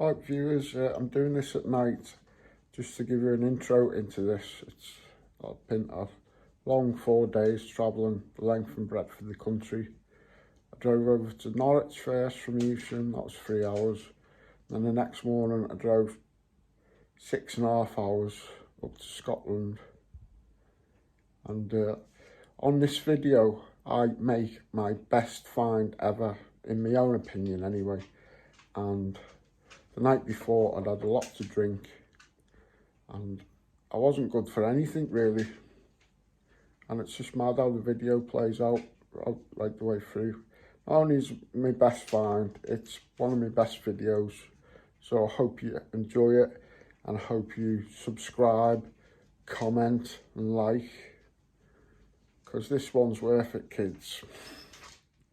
Right viewers, I'm doing this at night just to give you an intro into this. I've been a long 4 days travelling the length and breadth of the country. I drove over to Norwich first from Euston, that was 3 hours. Then the next morning I drove 6.5 hours up to Scotland. And on this video I make my best find ever, in my own opinion anyway. And the night before I'd had a lot to drink and I wasn't good for anything really, and it's just mad how the video plays out right the way through. Not only is it my best find, it's one of my best videos, so I hope you enjoy it and I hope you subscribe, comment and like, because this one's worth it, kids.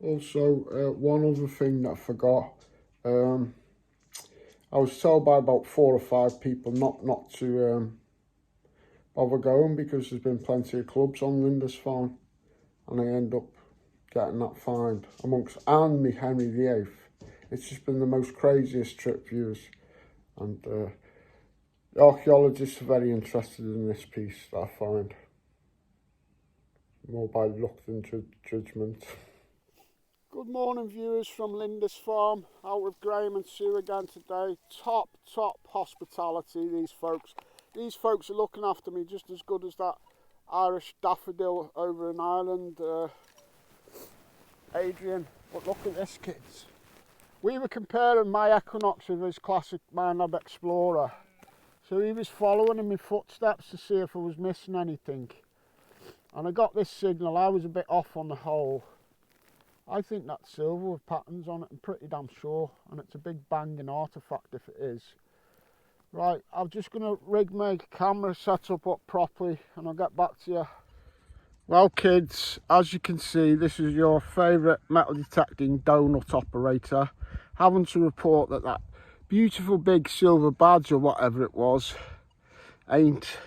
Also, one other thing that I forgot, I was told by about 4 or 5 people not to bother going because there's been plenty of clubs on Lindisfarne, and I end up getting that find amongst and me Henry VIII. It's just been the most craziest trip, viewers, and the archaeologists are very interested in this piece that I find, more by luck than judgment. Good morning viewers from Lindisfarne, out with Graham and Sue again today. Top hospitality, these folks. These folks are looking after me just as good as that Irish daffodil over in Ireland, Adrian. But look at this, kids. We were comparing my Equinox with his classic Mainland Explorer. So he was following in my footsteps to see if I was missing anything. And I got this signal. I was a bit off on the hole. I think that's silver with patterns on it, I'm pretty damn sure, and it's a big banging artefact if it is. Right, I'm just going to rig my camera setup up properly and I'll get back to you. Well kids, as you can see, this is your favourite metal detecting donut operator, having to report that that beautiful big silver badge or whatever it was ain't.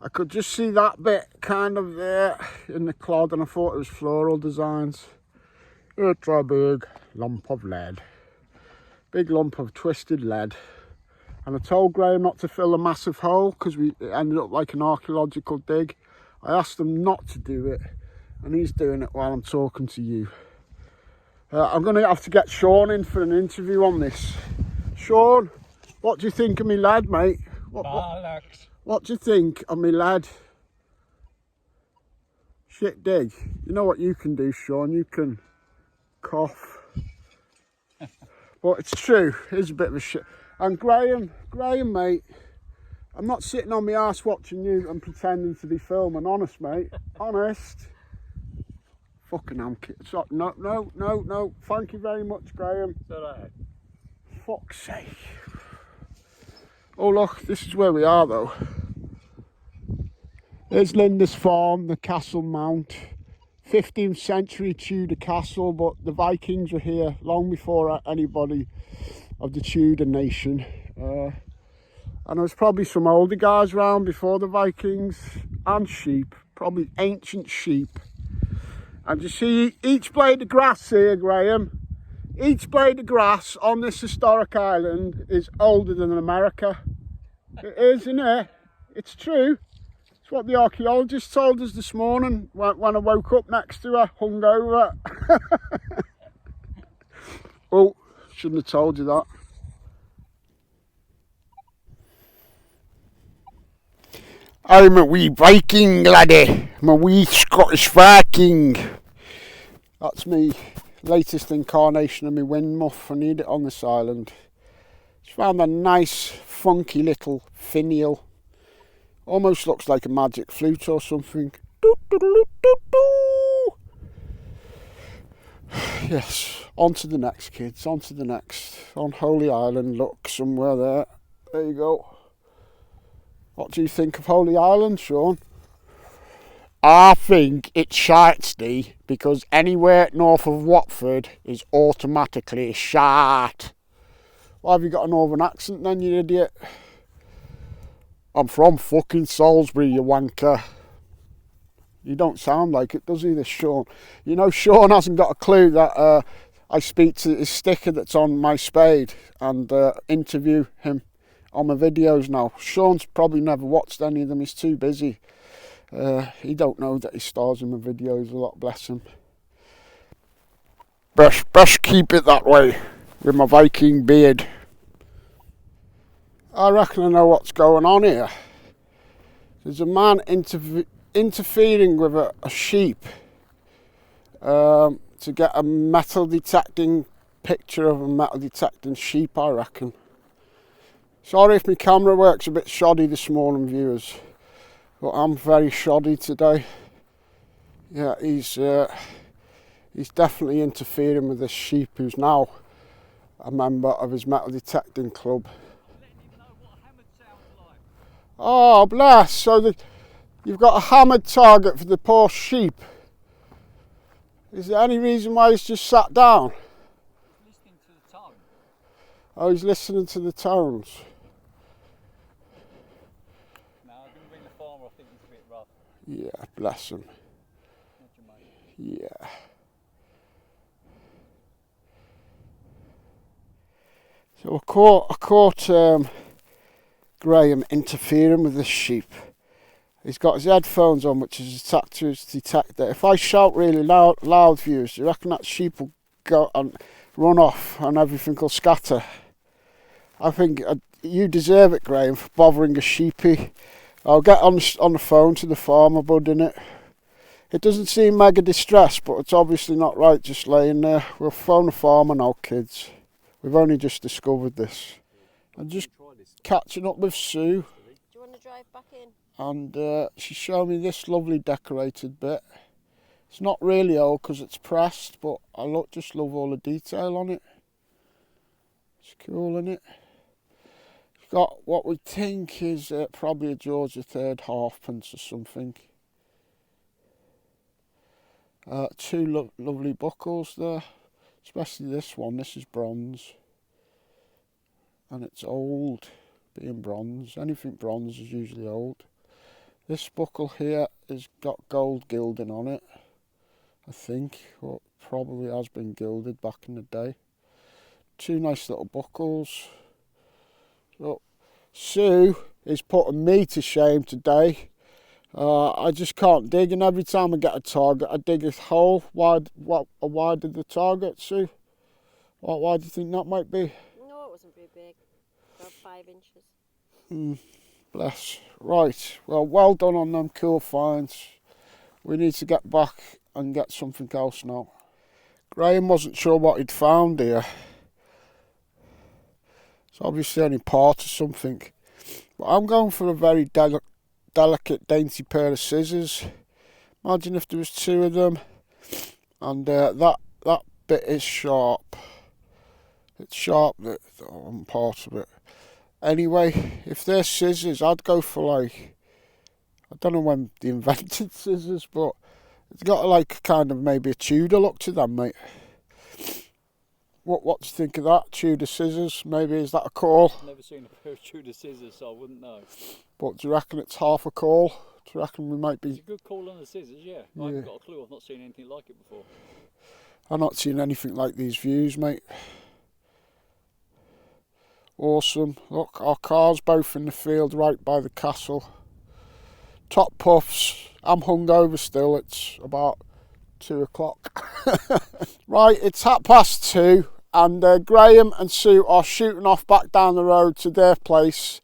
I could just see that bit kind of there in the clod and I thought it was floral designs. It's a big lump of lead. Big lump of twisted lead. And I told Graham not to fill a massive hole because it ended up like an archaeological dig. I asked him not to do it and he's doing it while I'm talking to you. I'm going to have to get Sean in for an interview on this. Sean, what do you think of me lead, mate? What do you think of me lead? Shit dig. You know what you can do, Sean? You can cough. But it's true. It's a bit of a shit. And Graham, mate, I'm not sitting on my arse watching you and pretending to be filming. Honest, mate. Honest. Fucking amk. No. Thank you very much, Graham. It's alright. Fuck's sake. Oh look, this is where we are though. There's Lindisfarne, the castle mount. 15th century Tudor castle, but the Vikings were here long before anybody of the Tudor nation. And there was probably some older guys around before the Vikings, and sheep, probably ancient sheep. And you see each blade of grass here, Graham, each blade of grass on this historic island is older than America. It is, isn't it? It's true. It's what the archaeologist told us this morning when I woke up next to her, hungover. Oh, shouldn't have told you that. I'm a wee Viking, laddie. I'm a wee Scottish Viking. That's me latest incarnation of my wind muff. I need it on this island. Just found a nice funky little finial. Almost looks like a magic flute or something. Yes, on to the next, kids, on to the next. On Holy Island, look, somewhere there. There you go. What do you think of Holy Island, Sean? I think it's shitesty because anywhere north of Watford is automatically shite. Why have you got a northern accent then, you idiot? I'm from fucking Salisbury, you wanker. You don't sound like it, does he, this Sean? You know, Sean hasn't got a clue that I speak to his sticker that's on my spade and interview him on my videos now. Sean's probably never watched any of them, he's too busy. He don't know that he stars in my videos a lot, bless him. Best keep it that way, with my Viking beard. I reckon I know what's going on here. There's a man interfering with a sheep to get a metal detecting picture of a metal detecting sheep, I reckon. Sorry if my camera works a bit shoddy this morning, viewers, but I'm very shoddy today. Yeah, he's definitely interfering with this sheep who's now a member of his metal detecting club. Oh, bless. So you've got a hammered target for the poor sheep. Is there any reason why he's just sat down? Listening to the tone. Oh, he's listening to the tones. No, I didn't bring the farmer, I think it's a bit rough. Yeah, bless him. What do you make? Yeah. So I caught Graham interfering with this sheep. He's got his headphones on, which is attached to his detector. If I shout really loud, viewers, do you reckon that sheep will go and run off and everything will scatter? I think you deserve it, Graham, for bothering a sheepy. I'll get on the phone to the farmer, bud, innit? It doesn't seem mega distressed, but it's obviously not right just laying there. We'll phone the farmer now, kids. We've only just discovered this. I'm just catching up with Sue. Do you want to drive back in? And she showed me this lovely decorated bit. It's not really old because it's pressed, but I just love all the detail on it. It's cool, isn't it? It's got what we think is probably a George III halfpence or something. Two lovely buckles there, especially this one. This is bronze, and it's old, being bronze. Anything bronze is usually old. This buckle here has got gold gilding on it, I think, or probably has been gilded back in the day. Two nice little buckles. So, Sue is putting me to shame today. I just can't dig, and every time I get a target, I dig a hole. Why did the target, Sue? Why do you think that might be? No, it wasn't very big. About 5 inches. Bless. Right, well done on them cool finds. We need to get back and get something else now. Graham wasn't sure what he'd found here. It's obviously only part of something. But I'm going for a very delicate, dainty pair of scissors. Imagine if there was two of them. And that bit is sharp. It's sharp, that part of it. Anyway, if they're scissors, I'd go for like, I don't know when they invented scissors, but it's got like kind of maybe a Tudor look to them, mate. What do you think of that? Tudor scissors, maybe, is that a call? I've never seen a pair of Tudor scissors, so I wouldn't know. But do you reckon it's half a call? Do you reckon we might be... It's a good call on the scissors, yeah. I haven't got a clue, I've not seen anything like it before. I've not seen anything like these views, mate. Awesome. Look, our car's both in the field right by the castle. Top puffs. I'm hungover still. It's about 2 o'clock. Right, it's 2:30 and Graham and Sue are shooting off back down the road to their place.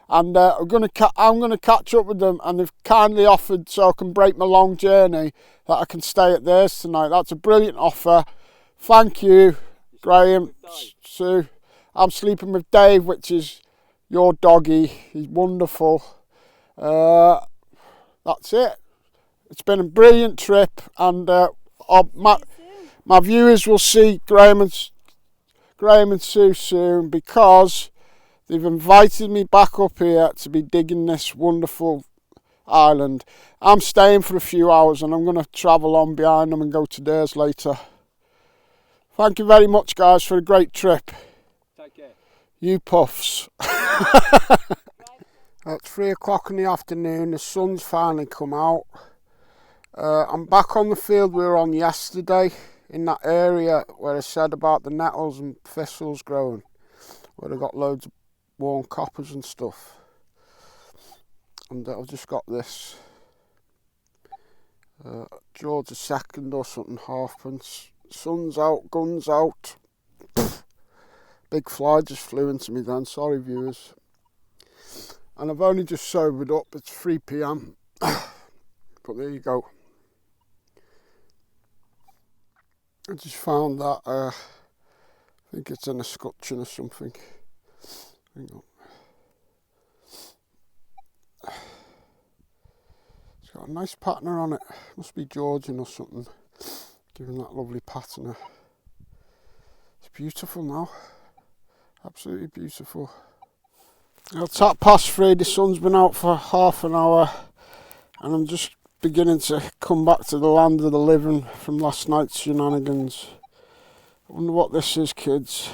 And I'm going to catch up with them, and they've kindly offered so I can break my long journey that I can stay at theirs tonight. That's a brilliant offer. Thank you, Graham, Sue. I'm sleeping with Dave, which is your doggy. He's wonderful. That's it. It's been a brilliant trip, and my viewers will see Graham and Sue soon, because they've invited me back up here to be digging this wonderful island. I'm staying for a few hours, and I'm going to travel on behind them and go to theirs later. Thank you very much, guys, for a great trip. Take care. You puffs. At 3 o'clock in the afternoon, the sun's finally come out. I'm back on the field we were on yesterday in that area where I said about the nettles and thistles growing, where I got loads of worn coppers and stuff. And I've just got this George II or something, halfpence. Sun's out, guns out. Big fly just flew into me then, sorry viewers. And I've only just sobered up, it's 3 p.m. But there you go. I just found that, I think it's an escutcheon or something. Hang on. It's got a nice pattern on it. Must be Georgian or something. Giving that lovely pattern. It's beautiful now. Absolutely beautiful. It's at past 3, the sun's been out for half an hour and I'm just beginning to come back to the land of the living from last night's shenanigans. I wonder what this is, kids.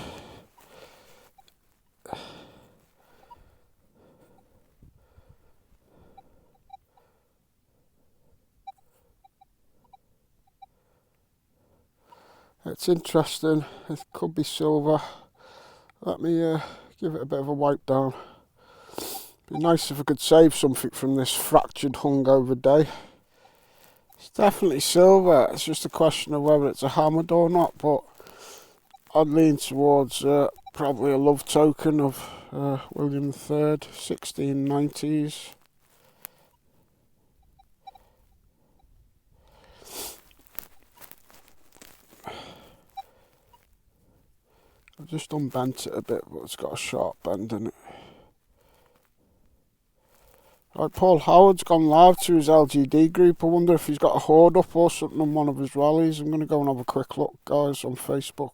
It's interesting, it could be silver. Let me give it a bit of a wipe down. Be nice if I could save something from this fractured, hungover day. It's definitely silver, it's just a question of whether it's a hammered or not, but I'd lean towards probably a love token of William III, 1690s. I've just unbent it a bit, but it's got a sharp bend in it. Right, Paul Howard's gone live to his LGD group. I wonder if he's got a hoard up or something on one of his rallies. I'm going to go and have a quick look, guys, on Facebook.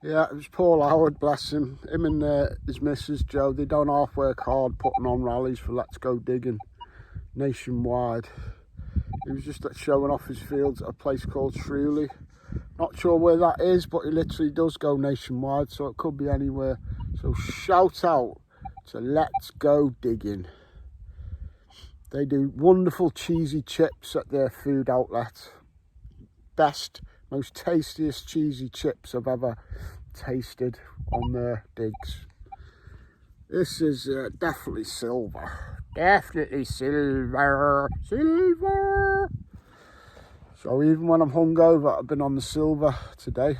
Yeah, it was Paul Howard, bless him. Him and his missus, Jo, they don't half work hard putting on rallies for Let's Go Digging nationwide. He was just showing off his fields at a place called Shrewley. Not sure where that is, but he literally does go nationwide, so it could be anywhere. So shout out to Let's Go Digging. They do wonderful cheesy chips at their food outlet. Best, most tastiest cheesy chips I've ever tasted on their digs. This is definitely silver. Definitely silver. Silver! So even when I'm hungover, I've been on the silver today.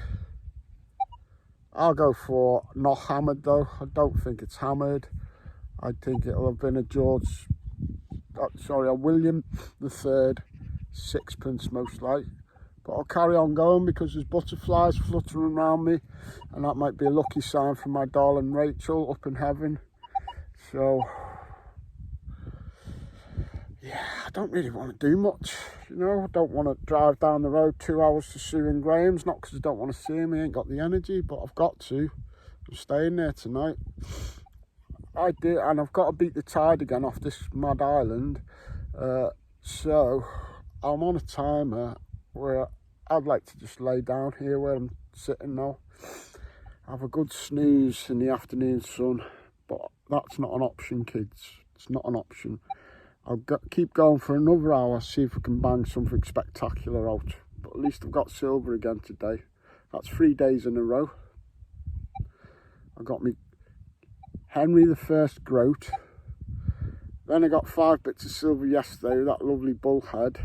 I'll go for not hammered though. I don't think it's hammered. I think it'll have been a William III, 6pence most like. But I'll carry on going because there's butterflies fluttering around me, and that might be a lucky sign from my darling Rachel up in heaven. So yeah, I don't really want to do much, you know. I don't want to drive down the road 2 hours to Sue and Graham's, not because I don't want to see him, he ain't got the energy, but I've got to. I'm staying there tonight. I do, and I've got to beat the tide again off this mad island. So I'm on a timer where I'd like to just lay down here where I'm sitting now. Have a good snooze in the afternoon sun, but that's not an option, kids. It's not an option. I'll keep going for another hour, see if I can bang something spectacular out. But at least I've got silver again today. That's 3 days in a row. I got me Henry I groat. Then I got 5 bits of silver yesterday with that lovely bullhead.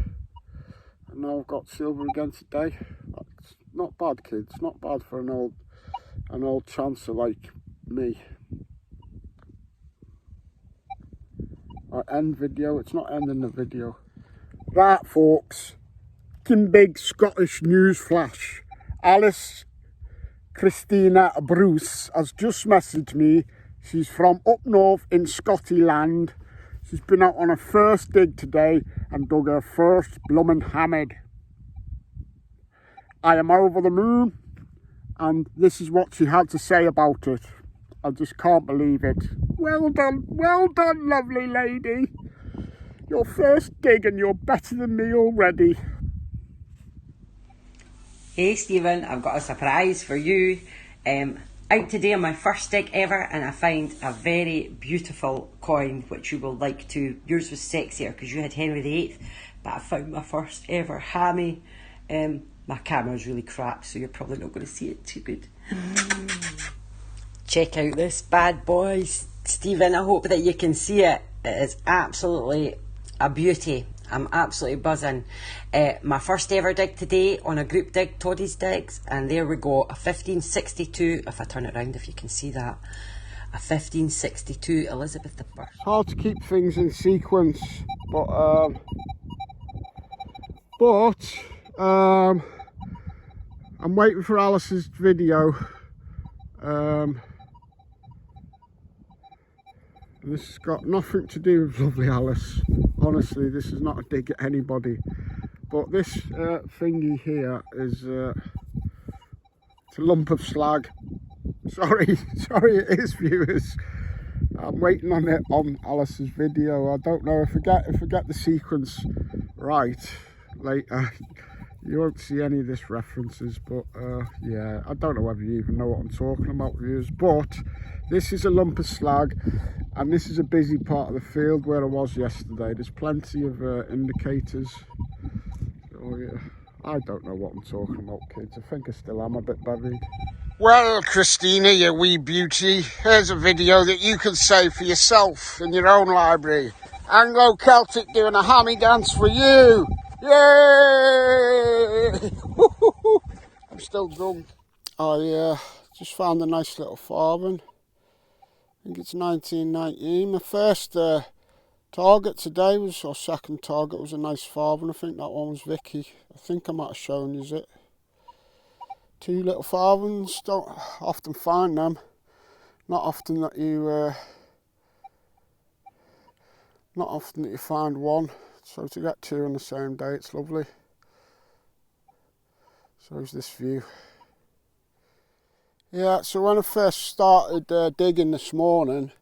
And now I've got silver again today. That's not bad, kids. Not bad for an old chancer like me. Right, end video. It's not ending the video. Right, folks. Big Scottish news flash. Alice Christina Bruce has just messaged me. She's from up north in Scotland. She's been out on her first dig today and dug her first bloomin' hammered. I am over the moon, and this is what she had to say about it. I just can't believe it. Well done, lovely lady. Your first dig and you're better than me already. Hey Stephen, I've got a surprise for you. Out today on my first dig ever, and I find a very beautiful coin which you will like too. Yours was sexier because you had Henry VIII, but I found my first ever hammy. My camera's really crap, so you're probably not going to see it too good. Check out this bad boy, Stephen. I hope that you can see it. It is absolutely a beauty. I'm absolutely buzzing. My first ever dig today on a group dig, Toddy's Digs, and there we go, a 1562, if I turn it around if you can see that, a 1562 Elizabeth I. It's hard to keep things in sequence, but I'm waiting for Alice's video. And this has got nothing to do with lovely Alice. Honestly, this is not a dig at anybody. But this thingy here is it's a lump of slag. Sorry it is, viewers. I'm waiting on it on Alice's video. I don't know if I get the sequence right later. You won't see any of this references, but yeah, I don't know whether you even know what I'm talking about, viewers. But this is a lump of slag, and this is a busy part of the field where I was yesterday. There's plenty of indicators. So yeah, I don't know what I'm talking about, kids. I think I still am a bit buried. Well, Christina, you wee beauty, here's a video that you can save for yourself in your own library. Anglo Celtic doing a hammy dance for you. Yay! I'm still drunk. I just found a nice little farthing. I think it's 1919. My first target today was, or second target, was a nice farthing. I think that one was Vicky. I think I might have shown you it. Two little farthings, don't often find them. Not often that you find one. So to get two on the same day, it's lovely. So is this view. Yeah, so when I first started digging this morning,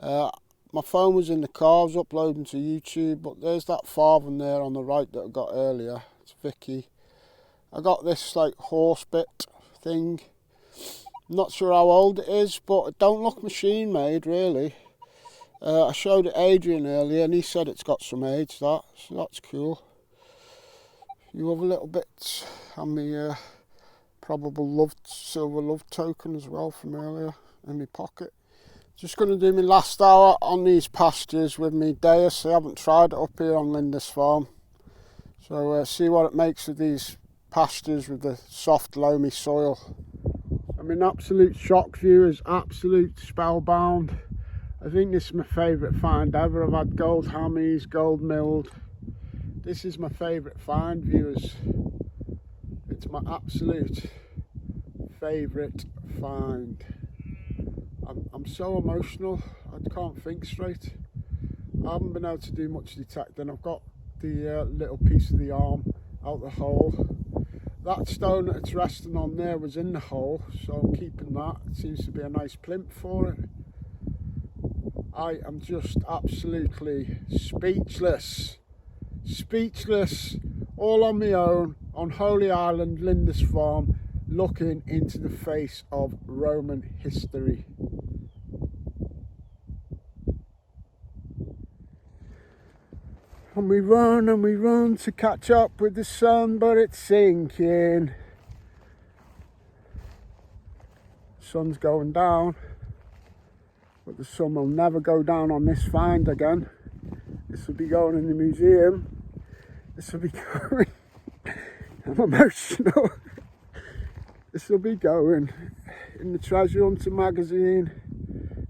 my phone was in the car, I was uploading to YouTube, but there's that farthing there on the right that I got earlier. It's Vicky. I got this like horse bit thing. I'm not sure how old it is, but it don't look machine made really. I showed it Adrian earlier and he said it's got some age, so that's cool. A few other little bits, and my probable silver love token as well from earlier in my pocket. Just going to do my last hour on these pastures with me Deus. I haven't tried it up here on Lindisfarne. So see what it makes of these pastures with the soft loamy soil. I'm in absolute shock, viewers, absolute spellbound. I think this is my favourite find ever. I've had gold hammies, gold milled. This is my favourite find, viewers. It's my absolute favourite find. I'm so emotional, I can't think straight. I haven't been able to do much detecting. I've got the little piece of the arm out the hole. That stone that it's resting on there was in the hole, so I'm keeping that. It seems to be a nice plinth for it. I am just absolutely speechless. Speechless, all on my own, on Holy Island, Lindisfarne, looking into the face of Roman history. And we run to catch up with the sun, but it's sinking. Sun's going down, but the sun will never go down on this find again. This will be going in the museum. This will be going, I'm emotional. This will be going in the Treasure Hunter magazine.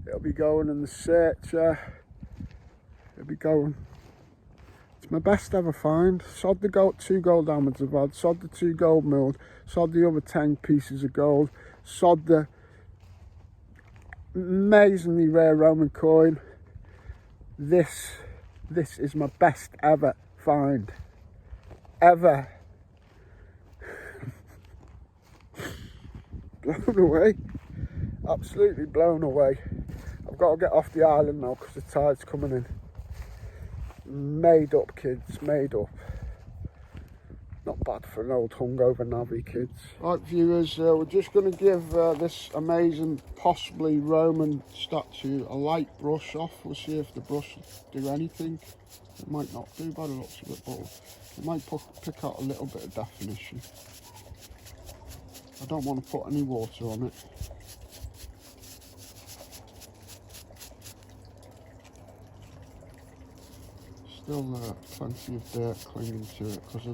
It'll be going in the Searcher. It'll be going. It's my best ever find. Sod the gold, 2 gold hammers I've had, sod the 2 gold milled, sod the other 10 pieces of gold, sod the amazingly rare Roman coin. This is my best ever find. Ever. Blown away. Absolutely blown away. I've got to get off the island now because the tide's coming in. Made up, kids, made up. Not bad for an old hungover navvy, kids. Right, viewers, we're just going to give this amazing, possibly Roman statue a light brush off. We'll see if the brush will do anything. It might not do by the looks of it, but it might pick out a little bit of definition. I don't want to put any water on it. Still plenty of dirt clinging to it because I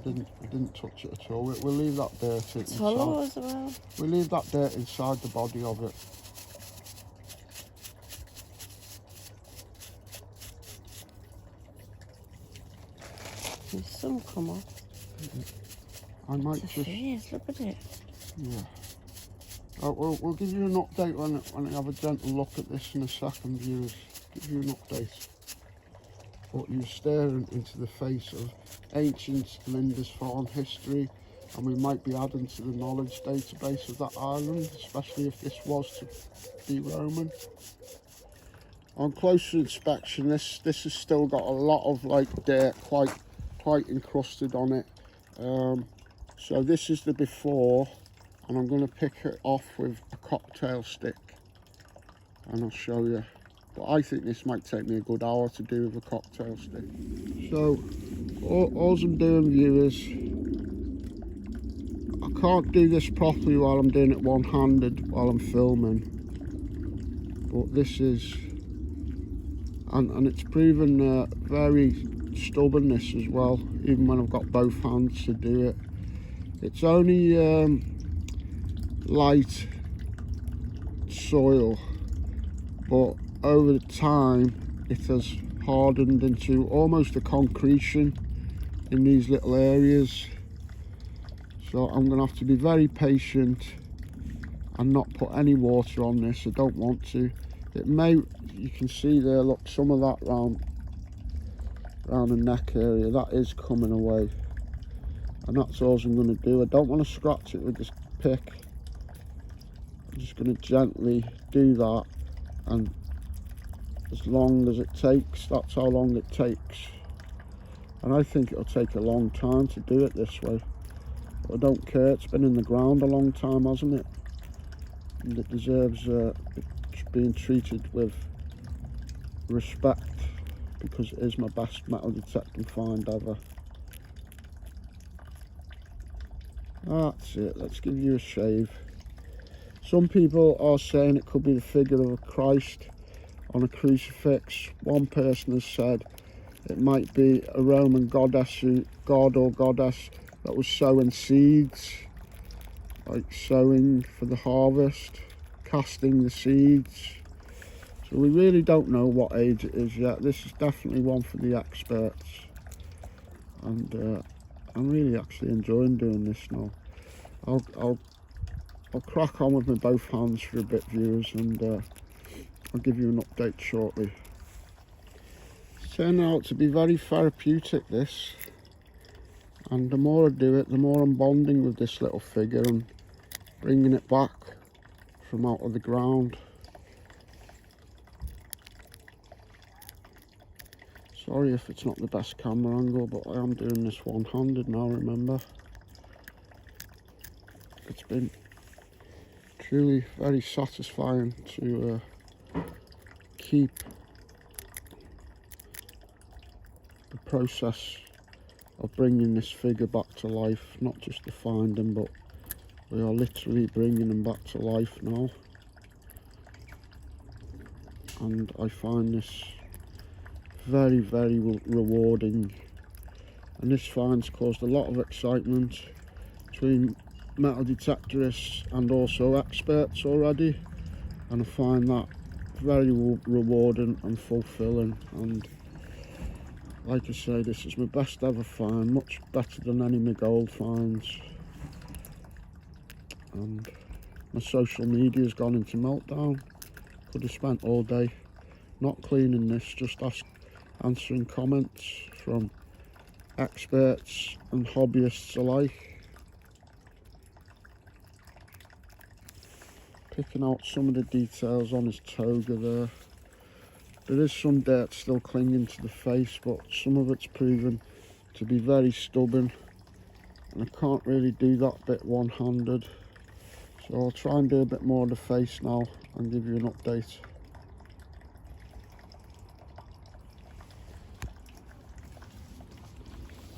didn't touch it at all. We'll leave that dirt It's hollow as inside. well. We'll leave that dirt inside the body of it. There's some come off. I might It's a just face, look at it. yeah. We'll give you an update when I have a gentle look at this in a second, viewers. Give you an update. But you're staring into the face of ancient Lindisfarne history, and we might be adding to the knowledge database of that island, especially if this was to be Roman. On closer inspection, this has still got a lot of like dirt, quite encrusted on it. So this is the before, and I'm going to pick it off with a cocktail stick, and I'll show you. But I think this might take me a good hour to do with a cocktail stick. So, all I'm doing, viewers, I can't do this properly while I'm doing it one-handed while I'm filming. But this is, and it's proven very stubbornness as well, even when I've got both hands to do it. It's only light soil, but over the time it has hardened into almost a concretion in these little areas. So I'm going to have to be very patient and not put any water on this. I don't want to. It may, you can see there, look, some of that round the neck area, that is coming away. And that's all I'm going to do. I don't want to scratch it with this pick. I'm just going to gently do that, and as long as it takes, that's how long it takes. And I think it'll take a long time to do it this way. But I don't care, it's been in the ground a long time, hasn't it? And it deserves being treated with respect, because it is my best metal detecting find ever. That's it, let's give you a shave. Some people are saying it could be the figure of a Christ on a crucifix. One person has said it might be a Roman god or goddess that was sowing seeds, like sowing for the harvest, casting the seeds. So we really don't know what age it is yet. This is definitely one for the experts, and I'm really actually enjoying doing this now. I'll crack on with my both hands for a bit, viewers, and I'll give you an update shortly. It's turned out to be very therapeutic, this, and the more I do it, the more I'm bonding with this little figure and bringing it back from out of the ground. Sorry if it's not the best camera angle, but I am doing this one-handed now, remember. It's been truly very satisfying to keep the process of bringing this figure back to life, not just to find him, but we are literally bringing him back to life now. And I find this very, very rewarding, and this find's caused a lot of excitement between metal detectorists and also experts already, and I find that very rewarding and fulfilling. And like I say, this is my best ever find, much better than any of my gold finds. And my social media's gone into meltdown. Could have spent all day not cleaning this, just answering comments from experts and hobbyists alike. Picking out some of the details on his toga there. There is some dirt still clinging to the face, but some of it's proven to be very stubborn and I can't really do that bit one-handed, so I'll try and do a bit more of the face now and give you an update.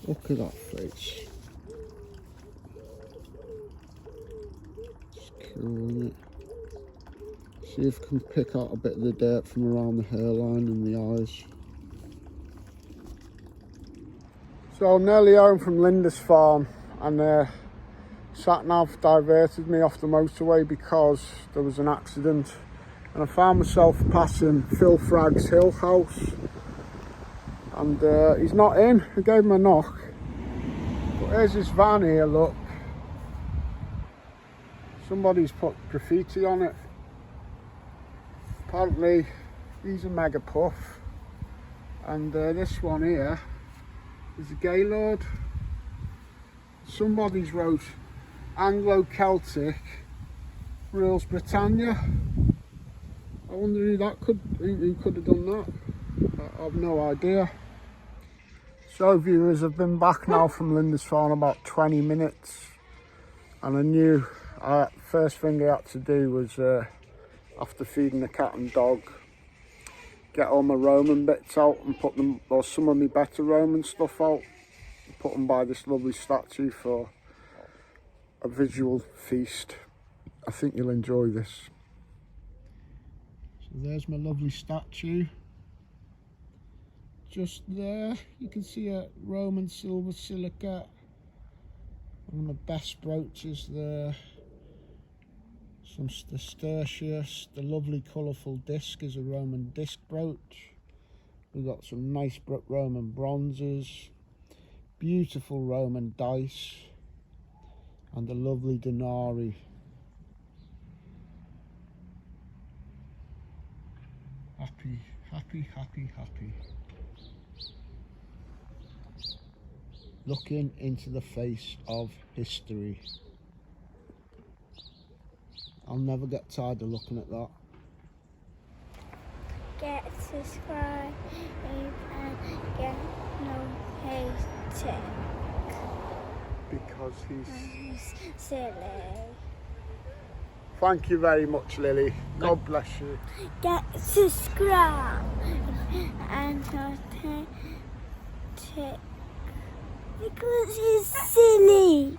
Look at that face. It's cool, isn't it? See if I can pick out a bit of the dirt from around the hairline and the eyes. So I'm nearly home from Lindisfarne, and sat-nav diverted me off the motorway because there was an accident, and I found myself passing Phil Fragg's hill house, and he's not in. I gave him a knock, but here's this van here, look. Somebody's put graffiti on it. Apparently he's a mega puff, and this one here is a Gaylord. Somebody's wrote Anglo Celtic rules Britannia. I wonder who could have done that. I have no idea. So viewers, I've been back now from Lindisfarne about 20 minutes, and I knew first thing I had to do was after feeding the cat and dog, get all my Roman bits out and put them, or some of my better Roman stuff out, and put them by this lovely statue for a visual feast. I think you'll enjoy this. So there's my lovely statue. Just there, you can see a Roman silver silica. One of the best brooches there. Some Tertius. The lovely colourful disc is a Roman disc brooch. We've got some nice Roman bronzes, beautiful Roman dice, and the lovely denarii. Happy, happy, happy, happy. Looking into the face of history. I'll never get tired of looking at that. Get subscribed and get notified. Because he's Silly. Thank you very much, Lily. God bless you. Get subscribed and notified because he's silly.